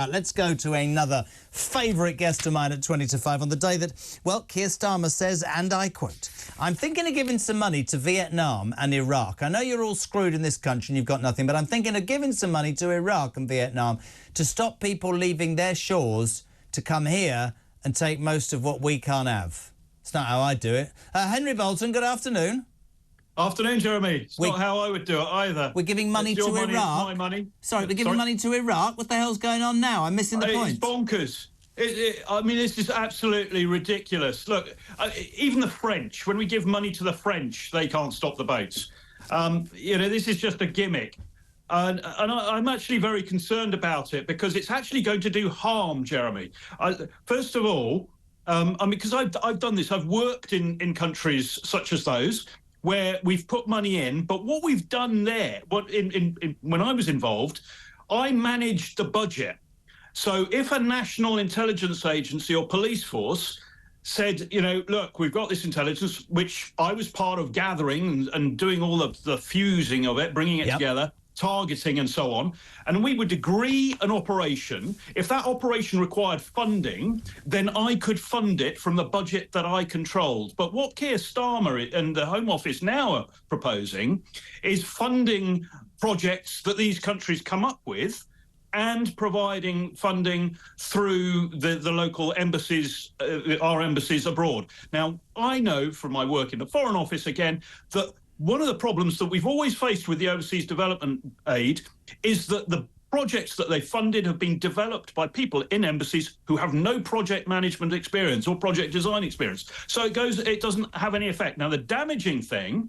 Let's go to another favourite guest of mine at 20 to 5 on the day that, well, Keir Starmer says, and I quote, "I'm thinking of giving some money to Vietnam and Iraq. I know you're all screwed in this country and you've got nothing, but I'm thinking of giving some money to Iraq and Vietnam to stop people leaving their shores to come here and take most of what we can't have." It's not how I do it. Henry Bolton, good afternoon. Afternoon, Jeremy. It's not how I would do it either. We're giving money to Iraq. It's my money. Sorry, we're giving money to Iraq. What the hell's going on now? I'm missing the point. It's bonkers. I mean, this is absolutely ridiculous. Look, even the French, when we give money to the French, they can't stop the boats. You know, this is just a gimmick. And I'm actually very concerned about it because it's actually going to do harm, Jeremy. First of all, I mean, because I've done this. I've worked in countries such as those, where we've put money in, but what we've done there, when I was involved, I managed the budget. So if a national intelligence agency or police force said, you know, look, we've got this intelligence, which I was part of gathering and doing all of the fusing of it, bringing it together, targeting and so on, and we would agree an operation. If that operation required funding, then I could fund it from the budget that I controlled. But what Keir Starmer and the Home Office now are proposing is funding projects that these countries come up with and providing funding through the local embassies, our embassies abroad. Now, I know from my work in the Foreign Office, again, that one of the problems that we've always faced with the overseas development aid is that the projects that they funded have been developed by people in embassies who have no project management experience or project design experience. So it doesn't have any effect. Now, the damaging thing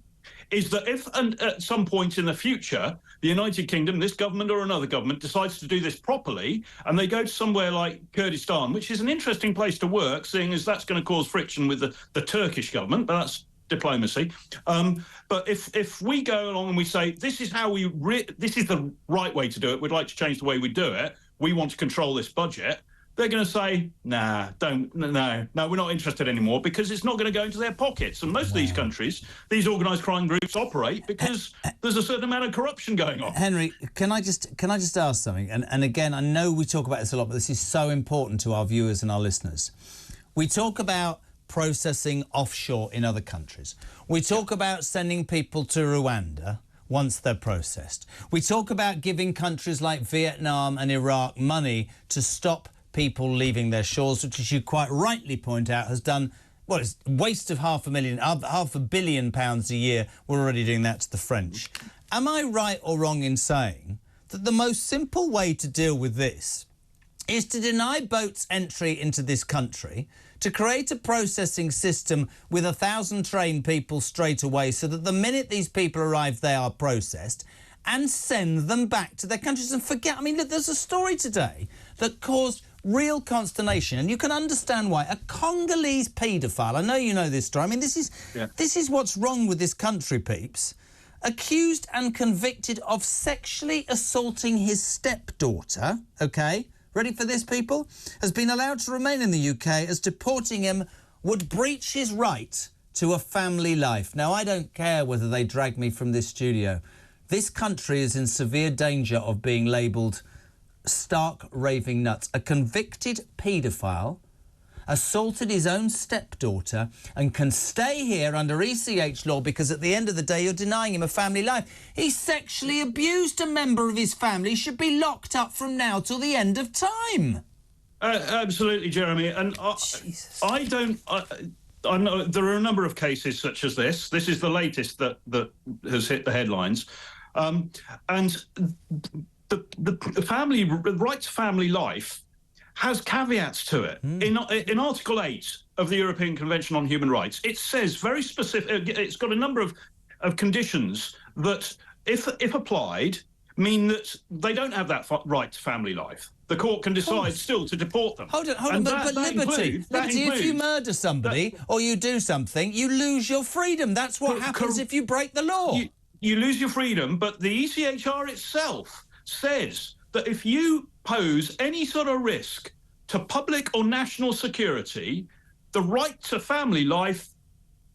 is that if at some point in the future, the United Kingdom, this government or another government, decides to do this properly, and they go to somewhere like Kurdistan, which is an interesting place to work, seeing as that's going to cause friction with the Turkish government, but that's diplomacy. But if we go along and we say, this is how this is the right way to do it, we'd like to change the way we do it, we want to control this budget, they're going to say, no, we're not interested anymore, because it's not going to go into their pockets. And most of these countries, these organised crime groups operate because there's a certain amount of corruption going on. Henry, can I just ask something? And again, I know we talk about this a lot, but this is so important to our viewers and our listeners. We talk about processing offshore in other countries. We talk about sending people to Rwanda once they're processed. We talk about giving countries like Vietnam and Iraq money to stop people leaving their shores, which, as you quite rightly point out, has done, well, it's a waste of £500 million a year. We're already doing that to the French. Am I right or wrong in saying that the most simple way to deal with this is to deny boats entry into this country, to create a processing system with 1,000 trained people straight away, so that the minute these people arrive, they are processed, and send them back to their countries and forget? I mean, look, there's a story today that caused real consternation, and you can understand why. A Congolese paedophile, I know you know this story, I mean, this is what's wrong with this country, peeps, accused and convicted of sexually assaulting his stepdaughter, OK? Ready for this, people? Has been allowed to remain in the UK, as deporting him would breach his right to a family life. Now, I don't care whether they drag me from this studio. This country is in severe danger of being labelled stark raving nuts. A convicted paedophile assaulted his own stepdaughter and can stay here under ECH law because at the end of the day you're denying him a family life. He sexually abused a member of his family. He should be locked up from now till the end of time. Absolutely, Jeremy. And I know there are a number of cases such as this. This is the latest that has hit the headlines. And the family right to family life has caveats to it. In Article 8 of the European Convention on Human Rights, it says very specific, it's got a number of conditions that, if applied, mean that they don't have that right to family life. The court can decide still to deport them. Hold on, but Liberty, if you murder somebody or you do something, you lose your freedom. That's what happens if you break the law. You lose your freedom, but the ECHR itself says that if you pose any sort of risk to public or national security, the right to family life,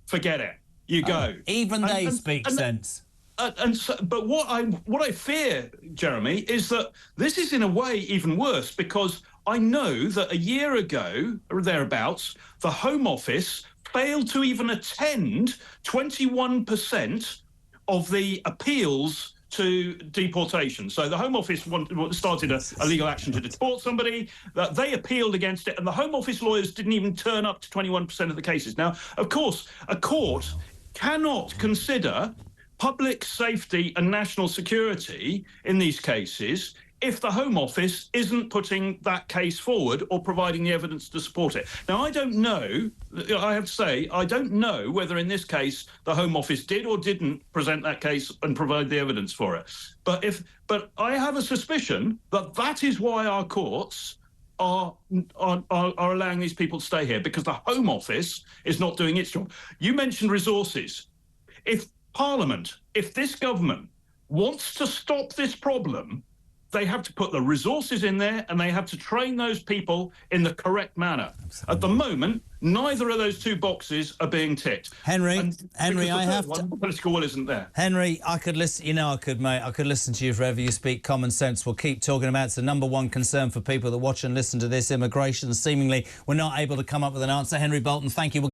forget it. You go. Even they speak sense. But what I fear, Jeremy, is that this is in a way even worse, because I know that a year ago or thereabouts, the Home Office failed to even attend 21% of the appeals to deportation. So the Home Office started a legal action to deport somebody. They appealed against it, and the Home Office lawyers didn't even turn up to 21% of the cases. Now, of course, a court cannot consider public safety and national security in these cases if the Home Office isn't putting that case forward or providing the evidence to support it. Now, I don't know, I have to say, I don't know whether in this case the Home Office did or didn't present that case and provide the evidence for it. But I have a suspicion that that is why our courts are allowing these people to stay here, because the Home Office is not doing its job. You mentioned resources. If Parliament, if this government wants to stop this problem, they have to put the resources in there, and they have to train those people in the correct manner. Absolutely. At the moment, neither of those two boxes are being ticked. Henry, I have to. The political will isn't there. Henry, I could listen. You know, I could, mate. I could listen to you forever. You speak common sense. We'll keep talking about. It's the #1 concern for people that watch and listen to this: immigration. Seemingly, we're not able to come up with an answer. Henry Bolton, thank you.